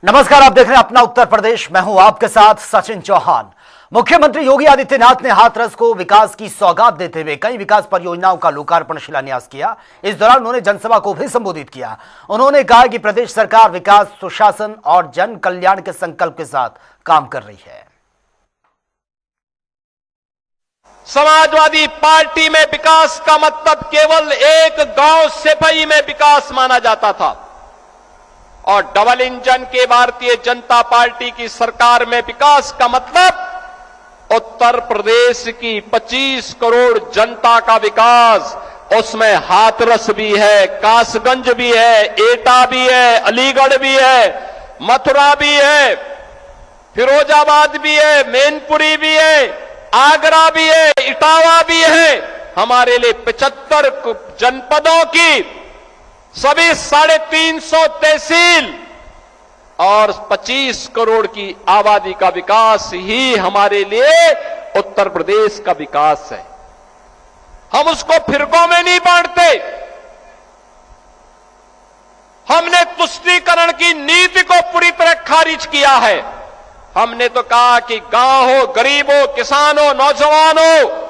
नमस्कार, आप देख रहे हैं अपना उत्तर प्रदेश। मैं हूं आपके साथ सचिन चौहान। मुख्यमंत्री योगी आदित्यनाथ ने हाथरस को विकास की सौगात देते हुए कई विकास परियोजनाओं का लोकार्पण शिलान्यास किया। इस दौरान उन्होंने जनसभा को भी संबोधित किया। उन्होंने कहा कि प्रदेश सरकार विकास, सुशासन और जन कल्याण के संकल्प के साथ काम कर रही है। समाजवादी पार्टी में विकास का मतलब केवल एक गांव सिपही में विकास माना जाता था और डबल इंजन के भारतीय जनता पार्टी की सरकार में विकास का मतलब उत्तर प्रदेश की 25 करोड़ जनता का विकास। उसमें हाथरस भी है, कासगंज भी है, एटा भी है, अलीगढ़ भी है, मथुरा भी है, फिरोजाबाद भी है, मैनपुरी भी है, आगरा भी है, इटावा भी है। हमारे लिए 75 जनपदों की सभी 350 तहसील और 25 करोड़ की आबादी का विकास ही हमारे लिए उत्तर प्रदेश का विकास है। हम उसको फिरकों में नहीं बांटते। हमने तुष्टीकरण की नीति को पूरी तरह खारिज किया है। हमने तो कहा कि गांव हो, गरीब हो, किसान हो, नौजवान हो,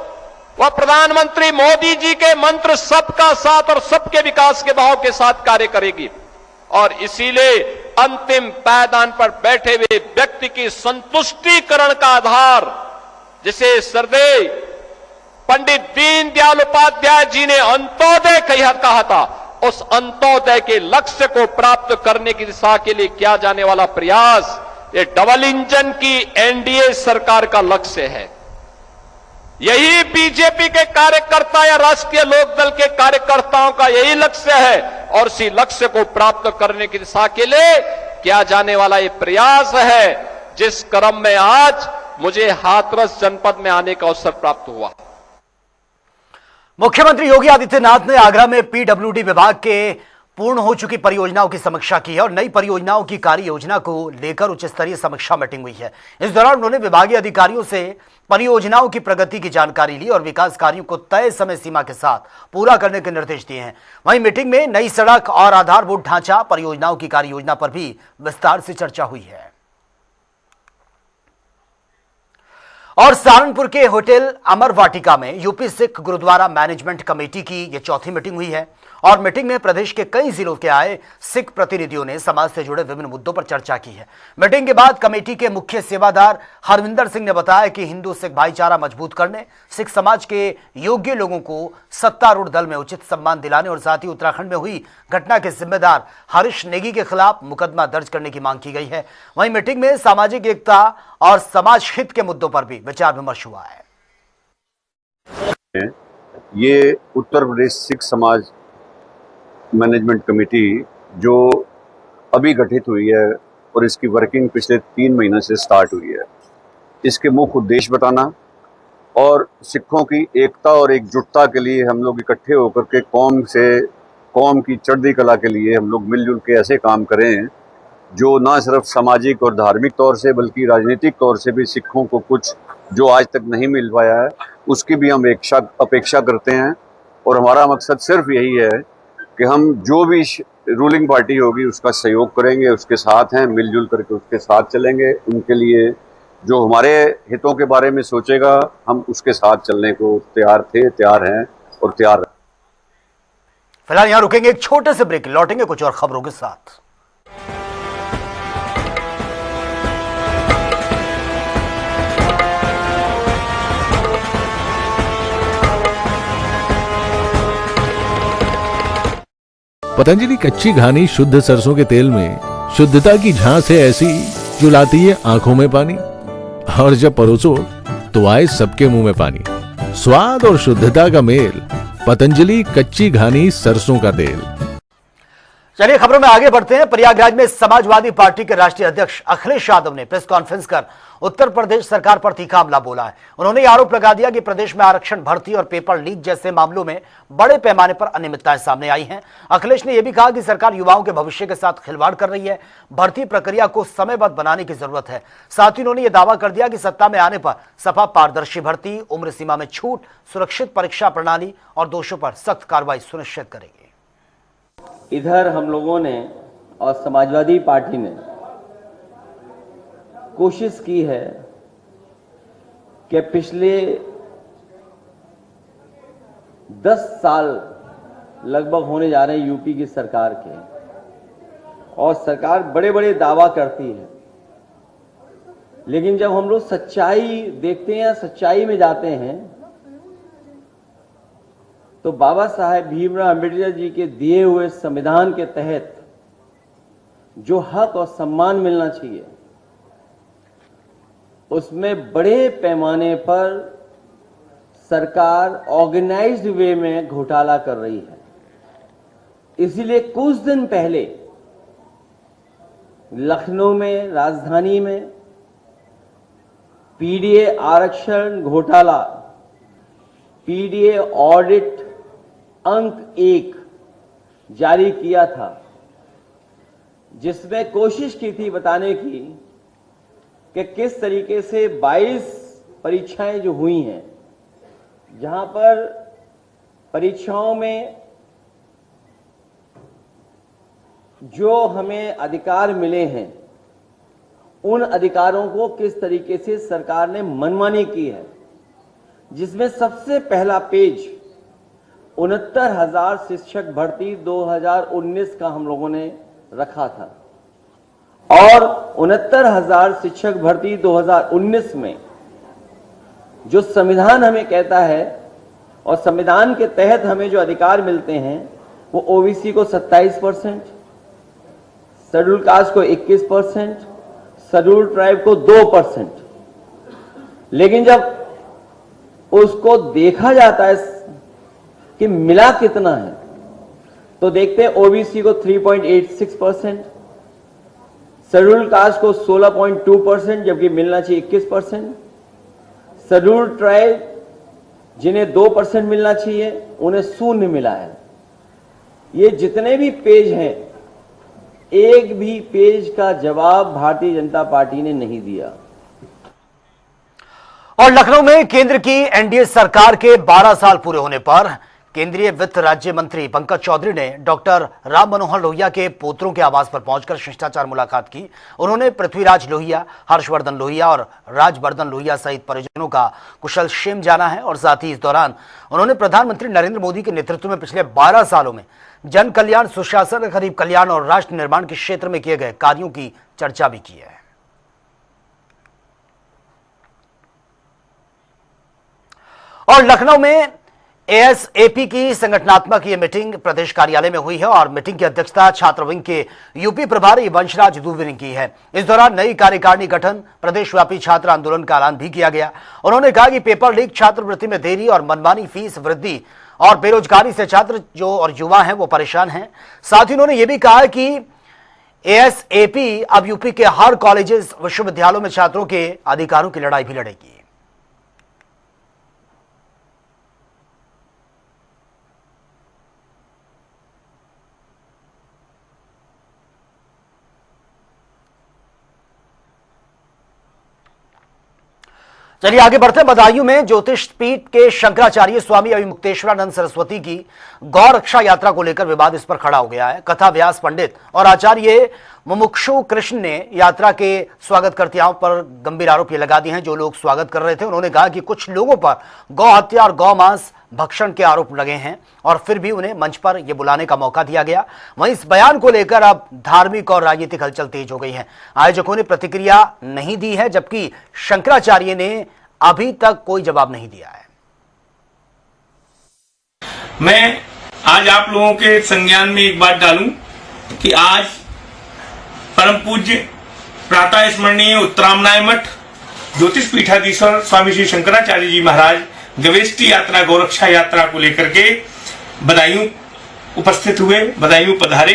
वह प्रधानमंत्री मोदी जी के मंत्र सबका साथ और सबके विकास के भाव के साथ कार्य करेगी। और इसीलिए अंतिम पायदान पर बैठे हुए व्यक्ति की संतुष्टिकरण का आधार, जिसे श्रद्धेय पंडित दीनदयाल उपाध्याय जी ने अंत्योदय कहा था, उस अंत्योदय के लक्ष्य को प्राप्त करने की दिशा के लिए किया जाने वाला प्रयास, ये डबल इंजन की एनडीए सरकार का लक्ष्य है। यही बीजेपी के कार्यकर्ता या राष्ट्रीय लोकदल के कार्यकर्ताओं का यही लक्ष्य है और इसी लक्ष्य को प्राप्त करने की दिशा के लिए किया जाने वाला ये प्रयास है, जिस क्रम में आज मुझे हाथरस जनपद में आने का अवसर प्राप्त हुआ। मुख्यमंत्री योगी आदित्यनाथ ने आगरा में पीडब्ल्यूडी विभाग के पूर्ण हो चुकी परियोजनाओं की समीक्षा की है और नई परियोजनाओं की कार्य योजना को लेकर उच्च स्तरीय समीक्षा मीटिंग हुई है। इस दौरान उन्होंने विभागीय अधिकारियों से परियोजनाओं की प्रगति की जानकारी ली और विकास कार्यों को तय समय सीमा के साथ पूरा करने के निर्देश दिए हैं। वहीं मीटिंग में नई सड़क और आधारभूत ढांचा परियोजनाओं की कार्य योजना पर भी विस्तार से चर्चा हुई है। और सहारनपुर के होटल अमर वाटिका में UP Sikh Gurdwara management committee की यह चौथी मीटिंग हुई है और मीटिंग में प्रदेश के कई जिलों के आए सिख प्रतिनिधियों ने समाज से जुड़े विभिन्न मुद्दों पर चर्चा की है। मीटिंग के बाद कमेटी के मुख्य सेवादार हरविंदर सिंह ने बताया कि हिंदू सिख भाईचारा मजबूत करने, सिख समाज के योग्य लोगों को सत्तारूढ़ दल में उचित सम्मान दिलाने और साथ ही उत्तराखंड में हुई घटना के जिम्मेदार हरीश नेगी के खिलाफ मुकदमा दर्ज करने की मांग की गई है। वहीं मीटिंग में सामाजिक एकता और समाज हित के मुद्दों पर भी विचार विमर्श हुआ है। ये उत्तर प्रदेश सिख समाज मैनेजमेंट कमेटी जो अभी गठित हुई है और इसकी वर्किंग पिछले 3 महीने से स्टार्ट हुई है, इसके मुख्य उद्देश्य बताना और सिखों की एकता और एकजुटता के लिए हम लोग इकट्ठे होकर के कौम की चढ़ती कला के लिए हम लोग मिलजुल के ऐसे काम करें जो ना सिर्फ सामाजिक और धार्मिक तौर से बल्कि राजनीतिक तौर से भी सिखों को कुछ जो आज तक नहीं मिल पाया है उसकी भी हम अपेक्षा करते हैं। और हमारा मकसद सिर्फ यही है कि हम जो भी रूलिंग पार्टी होगी उसका सहयोग करेंगे, उसके साथ हैं, मिलजुल करके उसके साथ चलेंगे। उनके लिए जो हमारे हितों के बारे में सोचेगा हम उसके साथ चलने को तैयार थे, तैयार हैं और तैयार हैं। फिलहाल यहां रुकेंगे, एक छोटे से ब्रेक, लौटेंगे कुछ और खबरों के साथ। पतंजलि कच्ची घानी शुद्ध सरसों के तेल में शुद्धता की झांस है ऐसी जो लाती है आंखों में पानी, और जब परोसो तो आए सबके मुंह में पानी। स्वाद और शुद्धता का मेल, पतंजलि कच्ची घानी सरसों का तेल। चलिए खबरों में आगे बढ़ते हैं। प्रयागराज में समाजवादी पार्टी के राष्ट्रीय अध्यक्ष अखिलेश यादव ने प्रेस कॉन्फ्रेंस कर उत्तर प्रदेश सरकार पर तीखा हमला बोला है। उन्होंने आरोप लगा दिया कि प्रदेश में आरक्षण, भर्ती और पेपर लीक जैसे मामलों में बड़े पैमाने पर अनियमितताएं सामने आई हैं। अखिलेश ने यह भी कहा कि सरकार युवाओं के भविष्य के साथ खिलवाड़ कर रही है, भर्ती प्रक्रिया को समयबद्ध बनाने की जरूरत है। साथ ही उन्होंने यह दावा कर दिया कि सत्ता में आने पर सपा पारदर्शी भर्ती, उम्र सीमा में छूट, सुरक्षित परीक्षा प्रणाली और दोषों पर सख्त कार्रवाई सुनिश्चित करेगी। इधर हम लोगों ने और समाजवादी पार्टी ने कोशिश की है कि पिछले 10 साल लगभग होने जा रहे हैं यूपी की सरकार के, और सरकार बड़े बड़े दावा करती है, लेकिन जब हम लोग सच्चाई देखते हैं, सच्चाई में जाते हैं, तो बाबा साहेब भीमराव अम्बेडकर जी के दिए हुए संविधान के तहत जो हक और सम्मान मिलना चाहिए, उसमें बड़े पैमाने पर सरकार ऑर्गेनाइज्ड वे में घोटाला कर रही है। इसीलिए कुछ दिन पहले लखनऊ में, राजधानी में पीडीए आरक्षण घोटाला, पीडीए ऑडिट अंक 1 जारी किया था, जिसमें कोशिश की थी बताने की कि किस तरीके से 22 परीक्षाएं जो हुई हैं, जहां पर परीक्षाओं में जो हमें अधिकार मिले हैं, उन अधिकारों को किस तरीके से सरकार ने मनमानी की है, जिसमें सबसे पहला पेज 69,000 शिक्षक भर्ती 2019 का हम लोगों ने रखा था, और 69,000 शिक्षक भर्ती 2019 में जो संविधान हमें कहता है और संविधान के तहत हमें जो अधिकार मिलते हैं, वो ओबीसी को 27%, शेड्यूल कास्ट को 21%, शेड्यूल ट्राइब को 2%। लेकिन जब उसको देखा जाता है कि मिला कितना है, तो देखते हैं ओबीसी को 3.86%, शेड्यूल कास्ट को 16.2%, जबकि मिलना चाहिए 21%, शेड्यूल ट्राइब जिन्हें 2% मिलना चाहिए, उन्हें 0 मिला है। ये जितने भी पेज हैं, एक भी पेज का जवाब भारतीय जनता पार्टी ने नहीं दिया। और लखनऊ में केंद्र की एनडीए सरकार के 12 साल पूरे होने पर केंद्रीय वित्त राज्य मंत्री पंकज चौधरी ने डॉक्टर राम मनोहर लोहिया के पोत्रों के आवास पर पहुंचकर शिष्टाचार मुलाकात की। उन्होंने पृथ्वीराज लोहिया, हर्षवर्धन लोहिया और राजवर्धन लोहिया सहित परिजनों का कुशल क्षेम जाना है, और साथ ही इस दौरान उन्होंने प्रधानमंत्री नरेंद्र मोदी के नेतृत्व में पिछले 12 सालों में जन कल्याण, सुशासन, गरीब कल्याण और राष्ट्र निर्माण के क्षेत्र में किए गए कार्यों की चर्चा भी की है। और लखनऊ में एएसएपी की संगठनात्मक ये मीटिंग प्रदेश कार्यालय में हुई है, और मीटिंग की अध्यक्षता छात्र विंग के यूपी प्रभारी वंशराज दुबे ने की है। इस दौरान नई कार्यकारिणी गठन, प्रदेशव्यापी छात्र आंदोलन का ऐलान भी किया गया। उन्होंने कहा कि पेपर लीक, छात्रवृत्ति में देरी और मनमानी फीस वृद्धि और बेरोजगारी से छात्र जो और युवा हैं वो परेशान हैं। साथ ही उन्होंने ये भी कहा कि एएसएपी अब यूपी के हर कॉलेजेस, विश्वविद्यालयों में छात्रों के अधिकारों की लड़ाई भी लड़ेगी। चलिए आगे बढ़ते हैं। बदायूं में ज्योतिष पीठ के शंकराचार्य स्वामी अभिमुक्तेश्वरानंद सरस्वती की गौ रक्षा यात्रा को लेकर विवाद इस पर खड़ा हो गया है। कथा व्यास पंडित और आचार्य मुमुक्षु कृष्ण ने यात्रा के स्वागतकर्ताओं पर गंभीर आरोप ये लगा दिए हैं। जो लोग स्वागत कर रहे थे, उन्होंने कहा कि कुछ लोगों पर गौ हत्या और गौ मांस भक्षण के आरोप लगे हैं, और फिर भी उन्हें मंच पर यह बुलाने का मौका दिया गया। वहीं इस बयान को लेकर अब धार्मिक और राजनीतिक हलचल तेज हो गई है। आयोजकों ने प्रतिक्रिया नहीं दी है, जबकि शंकराचार्य ने अभी तक कोई जवाब नहीं दिया है। मैं आज आप लोगों के संज्ञान में एक बात डालूं कि आज परम पूज्य प्रातः स्मरणीय उत्तरामनाय मठ ज्योतिष पीठाधीश्वर स्वामी श्री शंकराचार्य जी महाराज गवेष्टि यात्रा, गौरक्षा यात्रा को लेकर के बदायूं उपस्थित हुए, बदायूं पधारे,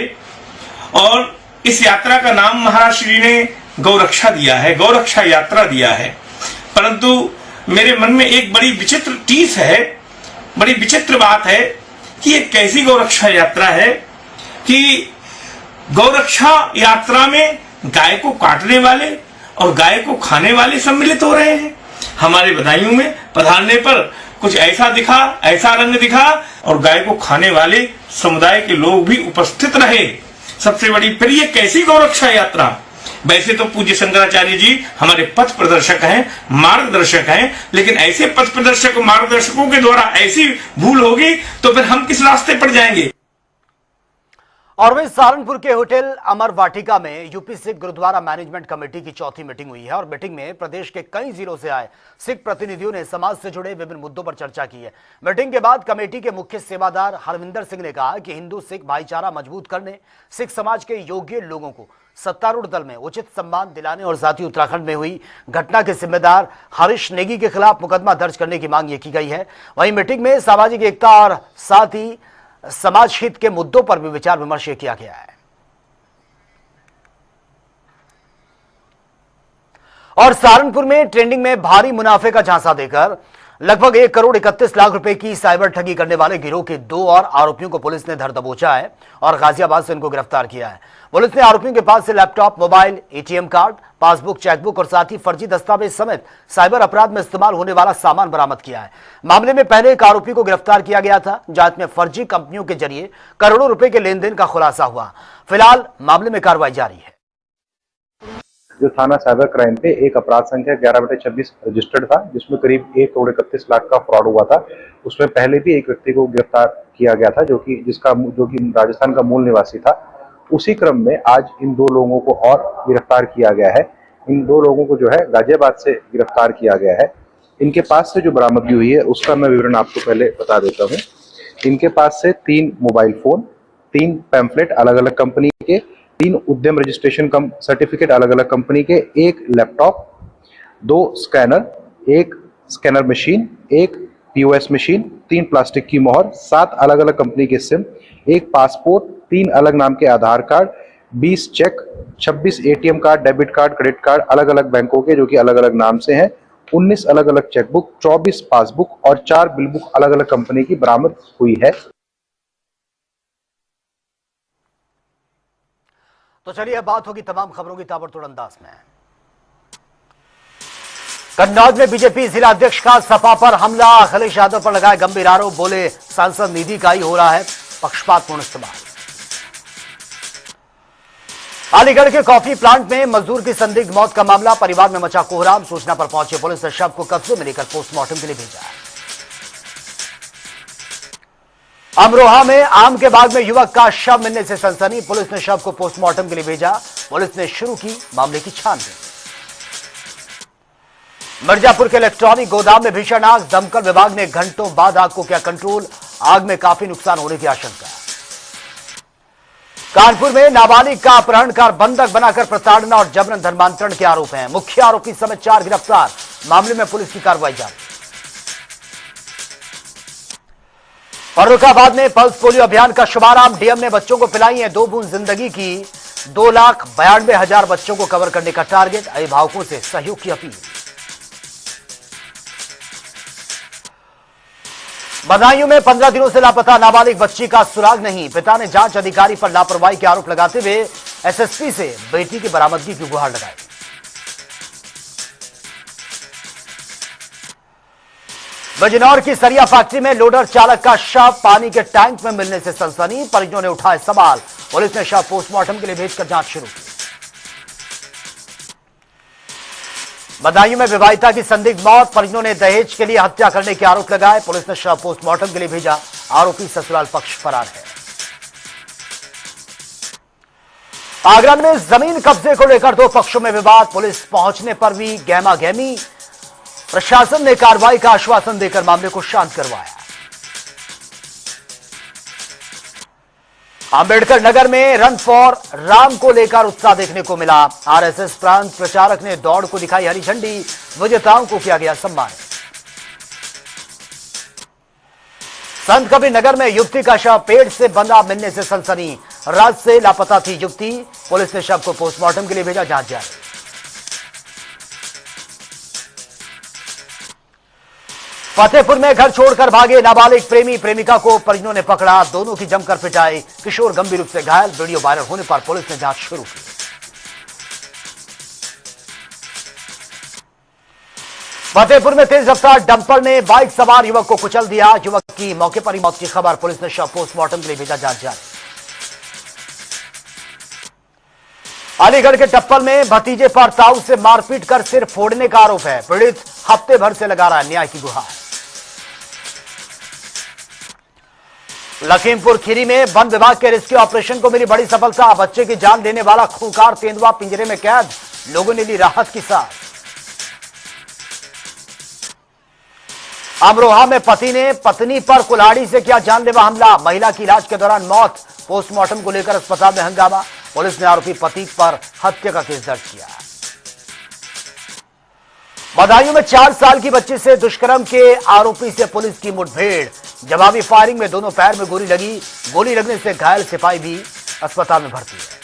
और इस यात्रा का नाम महाराज श्री ने गौरक्षा दिया है, गौरक्षा यात्रा दिया है। परंतु मेरे मन में एक बड़ी विचित्र टीस है, बड़ी विचित्र बात है कि ये कैसी गौरक्षा यात्रा है कि गौरक्षा यात्रा में गाय को काटने वाले और गाय को खाने वाले सम्मिलित हो रहे हैं। हमारे बदायूं में पधारने पर कुछ ऐसा दिखा, ऐसा रंग दिखा, और गाय को खाने वाले समुदाय के लोग भी उपस्थित रहे। सबसे बड़ी फिर ये कैसी गौरक्षा यात्रा? वैसे तो पूज्य शंकराचार्य जी हमारे पथ प्रदर्शक हैं, मार्गदर्शक हैं, लेकिन ऐसे पथ प्रदर्शक मार्गदर्शकों के द्वारा ऐसी भूल होगी तो फिर हम किस रास्ते पर जाएंगे। और वहीं सहारनपुर के होटल अमर वाटिका में UP Sikh Gurdwara management committee की चौथी मीटिंग हुई है और मीटिंग में प्रदेश के कई जिलों से आए सिख प्रतिनिधियों ने समाज से जुड़े विभिन्न मुद्दों पर चर्चा की है। मीटिंग के बाद कमेटी के मुख्य सेवादार हरविंदर सिंह ने कहा कि हिंदू सिख भाईचारा मजबूत करने, सिख समाज के योग्य लोगों को सत्तारूढ़ दल में उचित सम्मान दिलाने और साथ ही उत्तराखंड में हुई घटना के जिम्मेदार हरीश नेगी के खिलाफ मुकदमा दर्ज करने की मांग की गई है। वहीं मीटिंग में सामाजिक एकता और साथ ही समाज हित के मुद्दों पर भी विचार विमर्श किया गया है। और सहारनपुर में ट्रेंडिंग में भारी मुनाफे का झांसा देकर लगभग 1 करोड़ 31 लाख रुपए की साइबर ठगी करने वाले गिरोह के 2 और आरोपियों को पुलिस ने धर दबोचा है और गाजियाबाद से इनको गिरफ्तार किया है। पुलिस ने आरोपियों के पास से laptop, mobile, ATM card, passbook, chequebook और साथ ही फर्जी दस्तावेज समेत साइबर अपराध में इस्तेमाल होने वाला सामान बरामद किया है। मामले में पहले एक आरोपी को गिरफ्तार किया गया था। जांच में फर्जी कंपनियों के जरिए करोड़ों रुपए के लेन देन का खुलासा हुआ। फिलहाल मामले में कार्रवाई जारी है। जो थाना साइबर क्राइम पे एक अपराध संख्या 11/26 रजिस्टर्ड था, जिसमें करीब 1 करोड़ 31 लाख का फ्रॉड हुआ था। उसमें पहले भी एक व्यक्ति को गिरफ्तार किया गया था जो कि राजस्थान का मूल निवासी था। उसी क्रम में आज इन 2 लोगों को और गिरफ्तार किया गया है। इन 2 लोगों को जो है गाजियाबाद से गिरफ्तार किया गया है। इनके पास से जो बरामदगी हुई है उसका मैं विवरण आपको पहले बता देता हूँ। इनके पास से 3 मोबाइल फोन, 3 पैम्फलेट अलग अलग कंपनी के, 3 उद्यम रजिस्ट्रेशन सर्टिफिकेट अलग अलग कंपनी के, 1 laptop, 2 scanner, 1 scanner machine, 1 POS machine, 3 plastic की मोहर, 7 अलग अलग कंपनी के सिम, 1 पासपोर्ट, 3 अलग नाम के Aadhaar card, 20 cheque, 26 ATM card, debit card, credit card अलग अलग बैंकों के जो कि अलग अलग नाम से हैं, 19 अलग अलग चेकबुक, 24 पासबुक और 4 बिल बुक अलग अलग कंपनी की बरामद हुई है। तो चलिए अब बात होगी तमाम खबरों की ताबड़तोड़ अंदाज में। कन्नौज में बीजेपी जिला अध्यक्ष का सपा पर हमला, अखिलेश यादव पर लगाए गंभीर आरोप, बोले सांसद निधि का ही हो रहा है पक्षपातपूर्ण इस्तेमाल। अलीगढ़ के कॉफी प्लांट में मजदूर की संदिग्ध मौत का मामला, परिवार में मचा कोहराम। सूचना पर पहुंचे पुलिस ने शव को कब्जे में लेकर पोस्टमार्टम के लिए भेजा। अमरोहा में आम के बाग में युवक का शव मिलने से सनसनी, पुलिस ने शव को पोस्टमार्टम के लिए भेजा। पुलिस ने शुरू की मामले की छानबीन। मिर्जापुर के इलेक्ट्रॉनिक गोदाम में भीषण आग, दमकल विभाग ने घंटों बाद आग को किया कंट्रोल। आग में काफी नुकसान होने की आशंका। कानपुर में नाबालिग का अपहरण कर बंधक बनाकर प्रताड़ना और जबरन धर्मांतरण के आरोप हैं। मुख्य आरोपी समेत 4 गिरफ्तार। मामले में पुलिस की कार्रवाई जारी। फर्रुखाबाद में पल्स पोलियो अभियान का शुभारंभ, डीएम ने बच्चों को पिलाई है 2 बूंद जिंदगी की। 2,92,000 बच्चों को कवर करने का टारगेट, अभिभावकों से सहयोग की अपील। बदायूं में 15 दिनों से लापता नाबालिग बच्ची का सुराग नहीं, पिता ने जांच अधिकारी पर लापरवाही के आरोप लगाते हुए एसएसपी से बेटी की बरामदगी की गुहार लगाई। बिजनौर की सरिया फैक्ट्री में लोडर चालक का शव पानी के टैंक में मिलने से सनसनी, परिजनों ने उठाए सवाल। पुलिस ने शव पोस्टमार्टम के लिए भेजकर जांच शुरू की। बदायूं में विवाहिता की संदिग्ध मौत, परिजनों ने दहेज के लिए हत्या करने के आरोप लगाए। पुलिस ने शव पोस्टमार्टम के लिए भेजा। आरोपी ससुराल पक्ष फरार है। आगरा में जमीन कब्जे को लेकर 2 पक्षों में विवाद, पुलिस पहुंचने पर भी गहमा गहमी। प्रशासन ने कार्रवाई का आश्वासन देकर मामले को शांत करवाया। अंबेडकर नगर में रन फॉर राम को लेकर उत्साह देखने को मिला। आरएसएस प्रांत प्रचारक ने दौड़ को दिखाई हरी झंडी, विजेताओं को किया गया सम्मान। संत कबीर नगर में युवती का शव पेड़ से बंधा मिलने से सनसनी, रात से लापता थी युवती। पुलिस ने शव को पोस्टमार्टम के लिए भेजा, जांच जारी। फतेहपुर में घर छोड़कर भागे नाबालिग प्रेमी, प्रेमिका को परिजनों ने पकड़ा, दोनों की जमकर पिटाई, किशोर गंभीर रूप से घायल। वीडियो वायरल होने पर पुलिस ने जांच शुरू की। फतेहपुर में तेज रफ्तार डंपर ने बाइक सवार युवक को कुचल दिया, युवक की मौके पर ही मौत की खबर। पुलिस ने शव पोस्टमार्टम के लिए भेजा, जांच जारी। अलीगढ़ के टप्पल में भतीजे पर ताऊ से मारपीट कर सिर फोड़ने का आरोप है। पीड़ित हफ्ते भर से लगा रहा है न्याय की गुहार। लखीमपुर खीरी में वन विभाग के रेस्क्यू ऑपरेशन को मिली बड़ी सफलता। बच्चे की जान लेने वाला खूंखार तेंदुआ पिंजरे में कैद, लोगों ने ली राहत की सांस। अमरोहा में पति ने पत्नी पर कुल्हाड़ी से किया जानलेवा हमला, महिला की इलाज के दौरान मौत। पोस्टमार्टम को लेकर अस्पताल में हंगामा, पुलिस ने आरोपी पति पर हत्या का केस दर्ज किया। बदायूं में 4 साल की बच्ची से दुष्कर्म के आरोपी से पुलिस की मुठभेड़, जवाबी फायरिंग में दोनों पैर में गोली लगी, गोली लगने से घायल सिपाही भी अस्पताल में भर्ती है।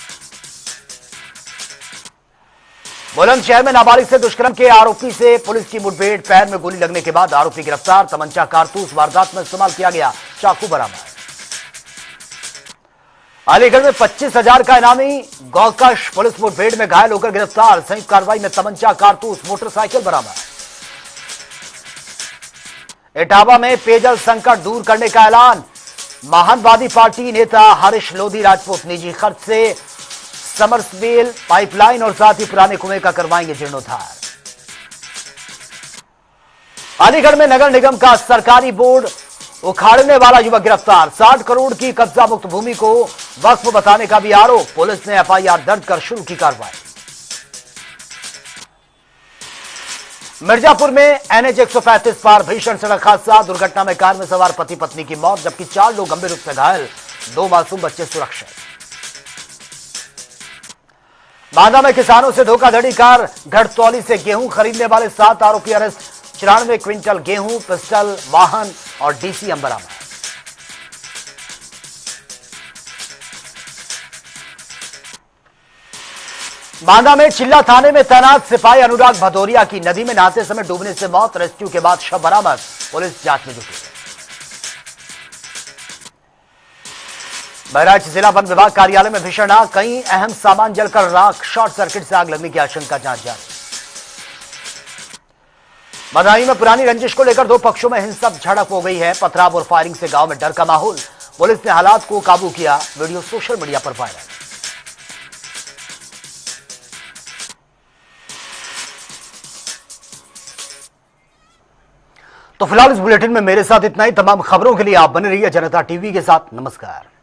बुलंदशहर में नाबालिग से दुष्कर्म के आरोपी से पुलिस की मुठभेड़, पैर में गोली लगने के बाद आरोपी गिरफ्तार। तमंचा कारतूस वारदात में इस्तेमाल किया गया, चाकू बरामद। अलीगढ़ में 25,000 का इनामी गौकश पुलिस मुठभेड़ में घायल होकर गिरफ्तार। संयुक्त कार्रवाई में तमंचा कारतूस मोटरसाइकिल बरामद। इटावा में पेयजल संकट दूर करने का ऐलान, महानवादी पार्टी नेता हरीश लोधी राजपूत निजी खर्च से समरसेबल पाइपलाइन और साथ ही पुराने कुएं का करवाएंगे जीर्णोद्धार। अलीगढ़ में नगर निगम का सरकारी बोर्ड उखाड़ने वाला युवक गिरफ्तार। 60 करोड़ की कब्जा मुक्त भूमि को वक्फ बताने का भी आरोप, पुलिस ने एफआईआर दर्ज कर शुरू की कार्रवाई। मिर्जापुर में एनएच 135 पर भीषण सड़क हादसा, दुर्घटना में कार में सवार पति पत्नी की मौत, जबकि 4 लोग गंभीर रूप से घायल, 2 मासूम बच्चे सुरक्षित। बांदा में किसानों से धोखाधड़ी कर घटतौली से गेहूं खरीदने वाले 7 आरोपी अरेस्ट, 94 क्विंटल गेहूं, पिस्टल, वाहन और डीसीएम बरामद। बांदा में चिल्ला थाने में तैनात सिपाही अनुराग भदौरिया की नदी में नहाते समय डूबने से मौत, रेस्क्यू के बाद शव बरामद, पुलिस जांच में जुटी। बहराइच जिला वन विभाग कार्यालय में भीषण आग, कई अहम सामान जलकर राख, शॉर्ट सर्किट से आग लगने की आशंका, जांच जारी। बदायूं में पुरानी रंजिश को लेकर 2 पक्षों में हिंसक झड़प हो गई है, पथराव और फायरिंग से गांव में डर का माहौल, पुलिस ने हालात को काबू किया, वीडियो सोशल मीडिया पर वायरल। तो फिलहाल इस बुलेटिन में मेरे साथ इतना ही। तमाम खबरों के लिए आप बने रहिए जनता टीवी के साथ। नमस्कार।